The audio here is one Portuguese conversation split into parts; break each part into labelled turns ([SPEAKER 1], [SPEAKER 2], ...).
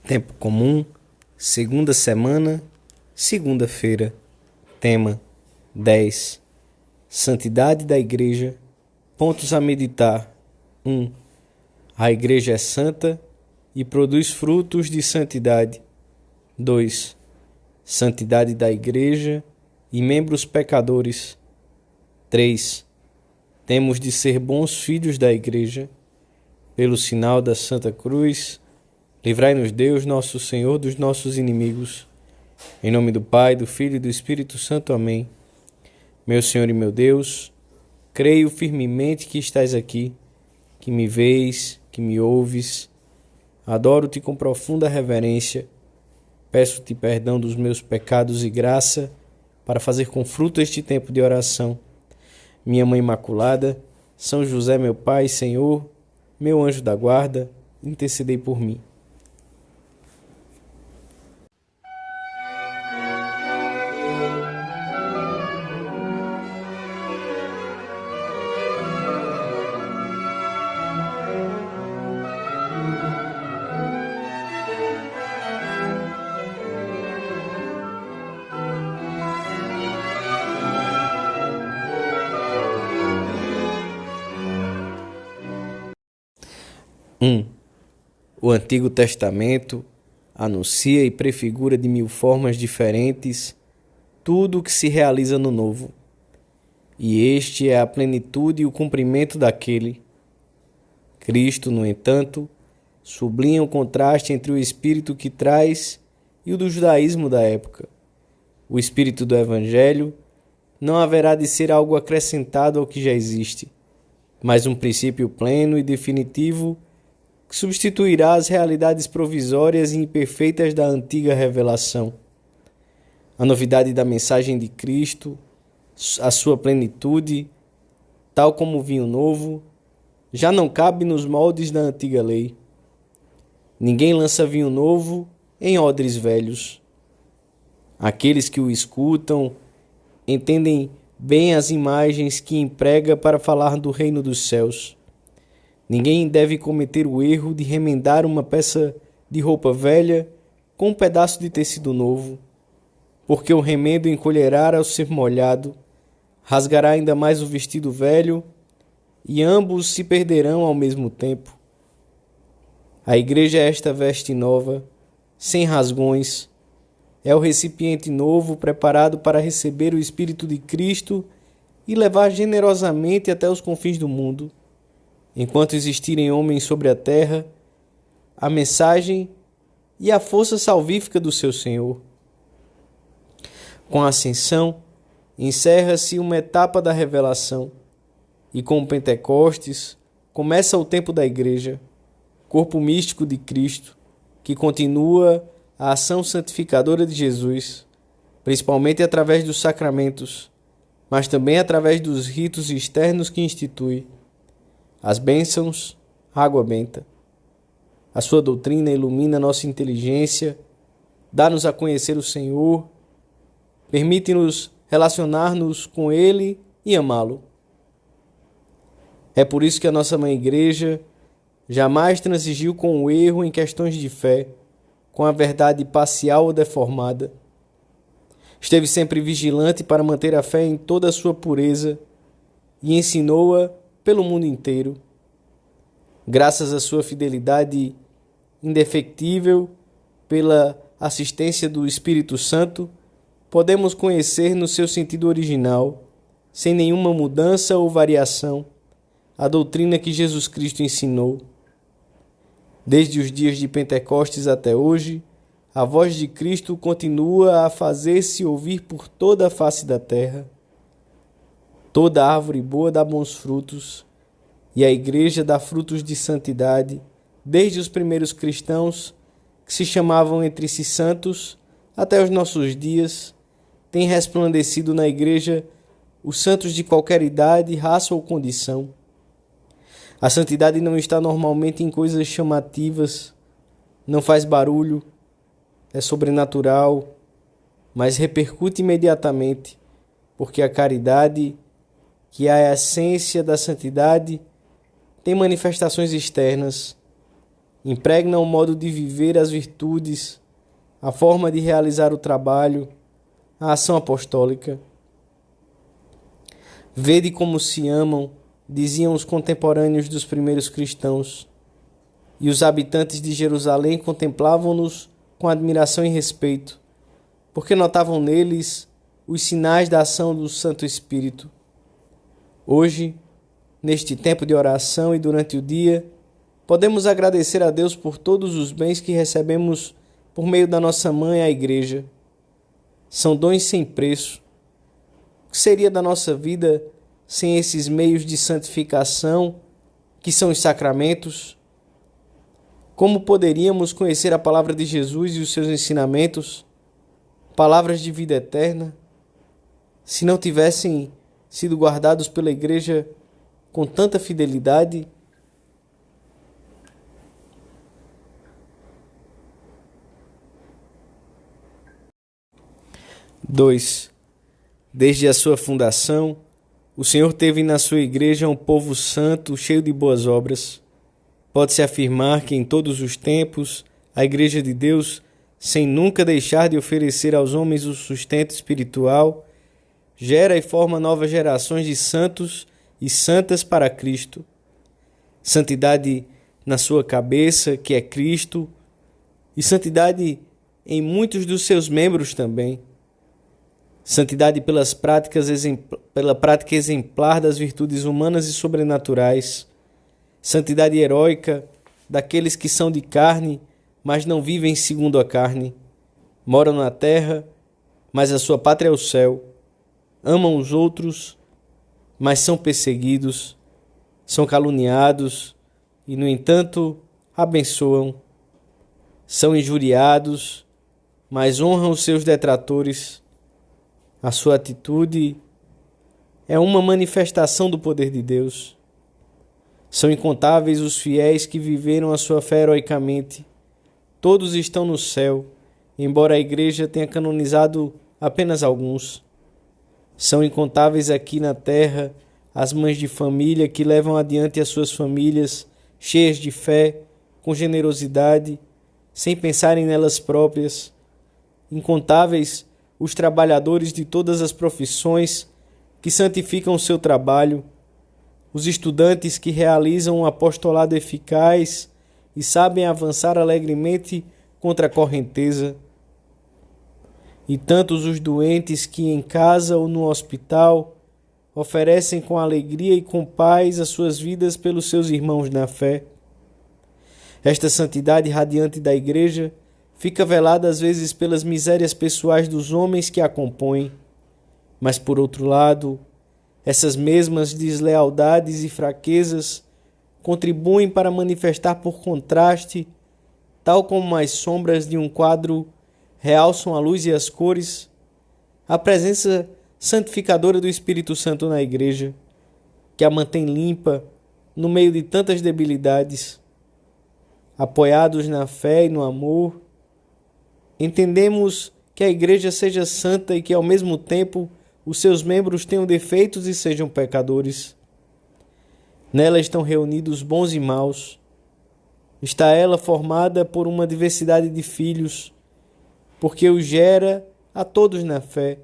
[SPEAKER 1] Tempo comum, segunda semana, segunda-feira. Tema 10. Santidade da Igreja. Pontos a meditar. 1. A Igreja é santa e produz frutos de santidade. 2. Santidade da Igreja e membros pecadores. 3. Temos de ser bons filhos da Igreja. Pelo sinal da Santa Cruz, livrai-nos Deus, nosso Senhor, dos nossos inimigos. Em nome do Pai, do Filho e do Espírito Santo. Amém. Meu Senhor e meu Deus, creio firmemente que estás aqui, que me vês, que me ouves. Adoro-te com profunda reverência. Peço-te perdão dos meus pecados e graça para fazer com fruto este tempo de oração. Minha Mãe Imaculada, São José, meu Pai, Senhor, meu anjo da guarda, intercedei por mim. O Antigo Testamento anuncia e prefigura de mil formas diferentes tudo o que se realiza no Novo. E este é a plenitude e o cumprimento daquele. Cristo, no entanto, sublinha o contraste entre o espírito que traz e o do judaísmo da época. O espírito do Evangelho não haverá de ser algo acrescentado ao que já existe, mas um princípio pleno e definitivo que substituirá as realidades provisórias e imperfeitas da antiga revelação. A novidade da mensagem de Cristo, a sua plenitude, tal como o vinho novo, já não cabe nos moldes da antiga lei. Ninguém lança vinho novo em odres velhos. Aqueles que o escutam entendem bem as imagens que emprega para falar do reino dos céus. Ninguém deve cometer o erro de remendar uma peça de roupa velha com um pedaço de tecido novo, porque o remendo encolherá ao ser molhado, rasgará ainda mais o vestido velho e ambos se perderão ao mesmo tempo. A Igreja é esta veste nova, sem rasgões, é o recipiente novo preparado para receber o Espírito de Cristo e levar generosamente até os confins do mundo. Enquanto existirem homens sobre a terra, a mensagem e a força salvífica do seu Senhor. Com a ascensão, encerra-se uma etapa da revelação, e com o Pentecostes começa o tempo da Igreja, corpo místico de Cristo, que continua a ação santificadora de Jesus, principalmente através dos sacramentos, mas também através dos ritos externos que institui. As bênçãos, água benta. A sua doutrina ilumina nossa inteligência, dá-nos a conhecer o Senhor, permite-nos relacionar-nos com Ele e amá-lo. É por isso que a nossa Mãe Igreja jamais transigiu com o erro em questões de fé, com a verdade parcial ou deformada. Esteve sempre vigilante para manter a fé em toda a sua pureza e ensinou-a pelo mundo inteiro. Graças à sua fidelidade indefectível, pela assistência do Espírito Santo, podemos conhecer no seu sentido original, sem nenhuma mudança ou variação, a doutrina que Jesus Cristo ensinou. Desde os dias de Pentecostes até hoje, a voz de Cristo continua a fazer-se ouvir por toda a face da terra. Toda árvore boa dá bons frutos, e a Igreja dá frutos de santidade, desde os primeiros cristãos, que se chamavam entre si santos, até os nossos dias, tem resplandecido na Igreja os santos de qualquer idade, raça ou condição. A santidade não está normalmente em coisas chamativas, não faz barulho, é sobrenatural, mas repercute imediatamente, porque a caridade, que é a essência da santidade, tem manifestações externas, impregna o modo de viver, as virtudes, a forma de realizar o trabalho, a ação apostólica. Vede como se amam, diziam os contemporâneos dos primeiros cristãos, e os habitantes de Jerusalém contemplavam-nos com admiração e respeito, porque notavam neles os sinais da ação do Santo Espírito. Hoje, neste tempo de oração e durante o dia, podemos agradecer a Deus por todos os bens que recebemos por meio da nossa mãe, a Igreja. São dons sem preço. O que seria da nossa vida sem esses meios de santificação, que são os sacramentos? Como poderíamos conhecer a palavra de Jesus e os seus ensinamentos, palavras de vida eterna, se não tivessem sido guardados pela Igreja com tanta fidelidade? Dois. Desde a sua fundação, o Senhor teve na sua Igreja um povo santo, cheio de boas obras. Pode-se afirmar que em todos os tempos, a Igreja de Deus, sem nunca deixar de oferecer aos homens o sustento espiritual, gera e forma novas gerações de santos e santas para Cristo. Santidade na sua cabeça, que é Cristo, e santidade em muitos dos seus membros também. Santidade pela prática exemplar das virtudes humanas e sobrenaturais. Santidade heróica daqueles que são de carne, mas não vivem segundo a carne. Moram na terra, mas a sua pátria é o céu. Amam os outros, mas são perseguidos. São caluniados e, no entanto, abençoam. São injuriados, mas honram os seus detratores. A sua atitude é uma manifestação do poder de Deus. São incontáveis os fiéis que viveram a sua fé heroicamente. Todos estão no céu, embora a Igreja tenha canonizado apenas alguns. São incontáveis aqui na terra as mães de família que levam adiante as suas famílias, cheias de fé, com generosidade, sem pensarem nelas próprias. Incontáveis os trabalhadores de todas as profissões que santificam o seu trabalho, os estudantes que realizam um apostolado eficaz e sabem avançar alegremente contra a correnteza, e tantos os doentes que em casa ou no hospital oferecem com alegria e com paz as suas vidas pelos seus irmãos na fé. Esta santidade radiante da Igreja fica velada às vezes pelas misérias pessoais dos homens que a compõem, mas por outro lado, essas mesmas deslealdades e fraquezas contribuem para manifestar por contraste, tal como as sombras de um quadro realçam a luz e as cores, a presença santificadora do Espírito Santo na Igreja, que a mantém limpa no meio de tantas debilidades. Apoiados na fé e no amor, entendemos que a Igreja seja santa e que, ao mesmo tempo, os seus membros tenham defeitos e sejam pecadores. Nela estão reunidos bons e maus. Está ela formada por uma diversidade de filhos, porque os gera a todos na fé,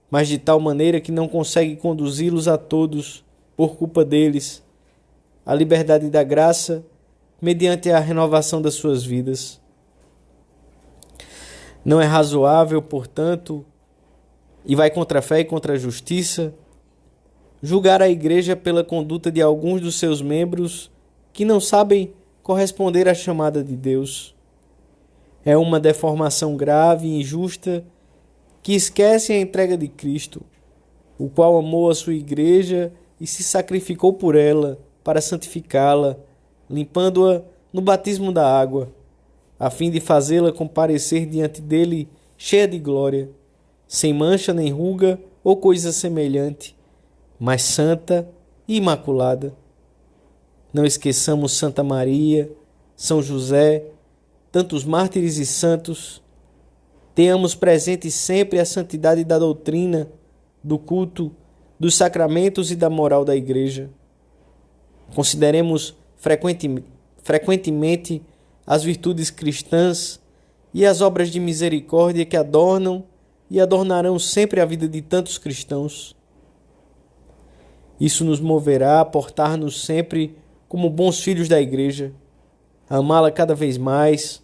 [SPEAKER 1] mas de tal maneira que não consegue conduzi-los a todos, por culpa deles, à liberdade da graça, mediante a renovação das suas vidas. Não é razoável, portanto, e vai contra a fé e contra a justiça, julgar a Igreja pela conduta de alguns dos seus membros que não sabem corresponder à chamada de Deus. É uma deformação grave e injusta que esquece a entrega de Cristo, o qual amou a sua Igreja e se sacrificou por ela para santificá-la, limpando-a no batismo da água, a fim de fazê-la comparecer diante dele cheia de glória, sem mancha nem ruga ou coisa semelhante, mas santa e imaculada. Não esqueçamos Santa Maria, São José, tantos mártires e santos. Tenhamos presente sempre a santidade da doutrina, do culto, dos sacramentos e da moral da Igreja. Consideremos frequentemente as virtudes cristãs e as obras de misericórdia que adornam e adornarão sempre a vida de tantos cristãos. Isso nos moverá a portar-nos sempre como bons filhos da Igreja, a amá-la cada vez mais,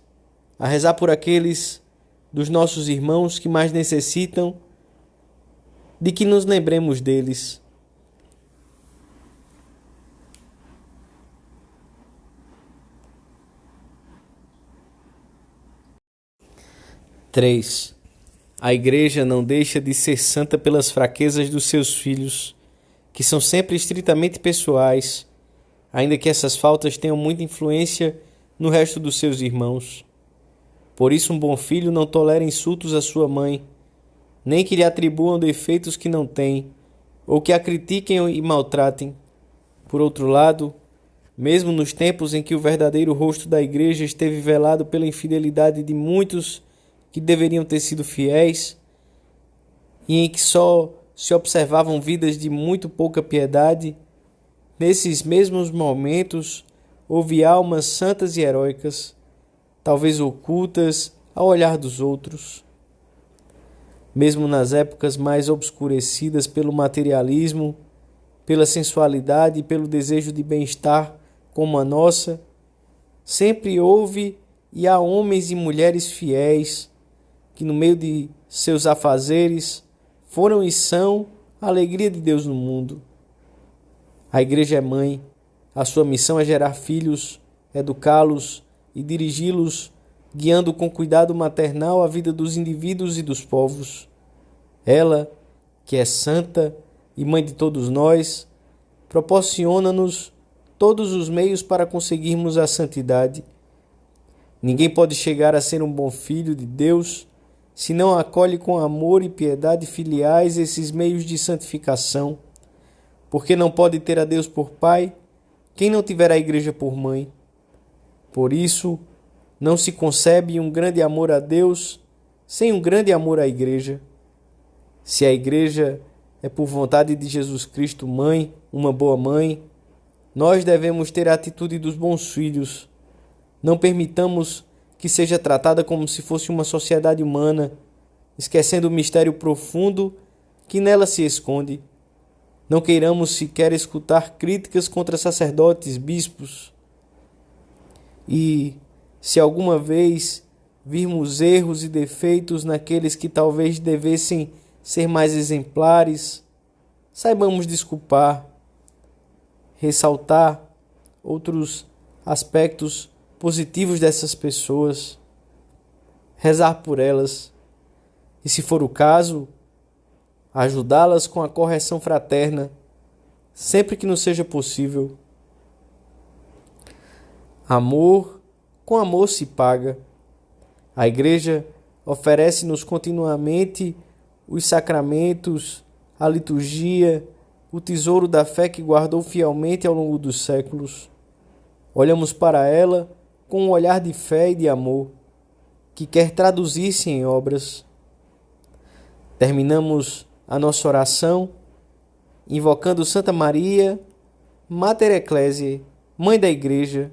[SPEAKER 1] a rezar por aqueles dos nossos irmãos que mais necessitam de que nos lembremos deles. Três. A Igreja não deixa de ser santa pelas fraquezas dos seus filhos, que são sempre estritamente pessoais, ainda que essas faltas tenham muita influência no resto dos seus irmãos. Por isso, um bom filho não tolera insultos à sua mãe, nem que lhe atribuam defeitos que não tem, ou que a critiquem e maltratem. Por outro lado, mesmo nos tempos em que o verdadeiro rosto da Igreja esteve velado pela infidelidade de muitos que deveriam ter sido fiéis, e em que só se observavam vidas de muito pouca piedade, nesses mesmos momentos houve almas santas e heróicas, talvez ocultas ao olhar dos outros. Mesmo nas épocas mais obscurecidas pelo materialismo, pela sensualidade e pelo desejo de bem-estar como a nossa, sempre houve e há homens e mulheres fiéis que no meio de seus afazeres foram e são a alegria de Deus no mundo. A Igreja é mãe, a sua missão é gerar filhos, educá-los e dirigi-los, guiando com cuidado maternal a vida dos indivíduos e dos povos. Ela, que é santa e mãe de todos nós, proporciona-nos todos os meios para conseguirmos a santidade. Ninguém pode chegar a ser um bom filho de Deus se não acolhe com amor e piedade filiais esses meios de santificação, porque não pode ter a Deus por pai quem não tiver a Igreja por mãe. Por isso, não se concebe um grande amor a Deus sem um grande amor à Igreja. Se a Igreja é por vontade de Jesus Cristo mãe, uma boa mãe, nós devemos ter a atitude dos bons filhos. Não permitamos que seja tratada como se fosse uma sociedade humana, esquecendo o mistério profundo que nela se esconde. Não queiramos sequer escutar críticas contra sacerdotes, bispos. E, se alguma vez virmos erros e defeitos naqueles que talvez devessem ser mais exemplares, saibamos desculpar, ressaltar outros aspectos positivos dessas pessoas, rezar por elas e, se for o caso, ajudá-las com a correção fraterna, sempre que nos seja possível. Amor com amor se paga. A Igreja oferece-nos continuamente os sacramentos, a liturgia, o tesouro da fé que guardou fielmente ao longo dos séculos. Olhamos para ela com um olhar de fé e de amor, que quer traduzir-se em obras. Terminamos a nossa oração invocando Santa Maria, Mater Ecclesiae, Mãe da Igreja,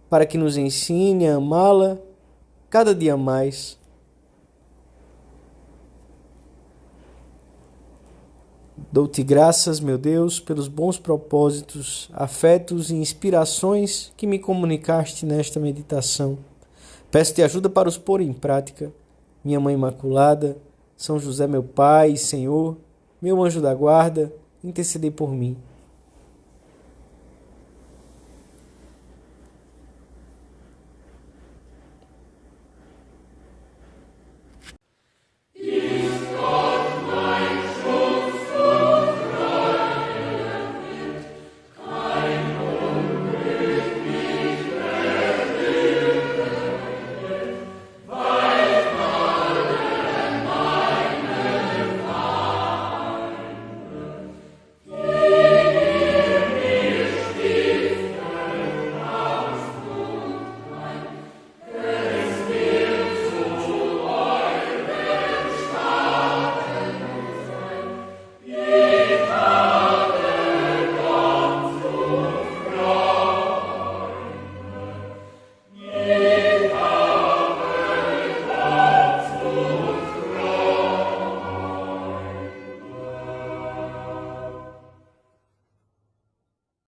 [SPEAKER 1] para que nos ensine a amá-la cada dia mais. Dou-te graças, meu Deus, pelos bons propósitos, afetos e inspirações que me comunicaste nesta meditação. Peço-te ajuda para os pôr em prática. Minha Mãe Imaculada, São José, meu Pai e Senhor, meu anjo da guarda, intercedei por mim.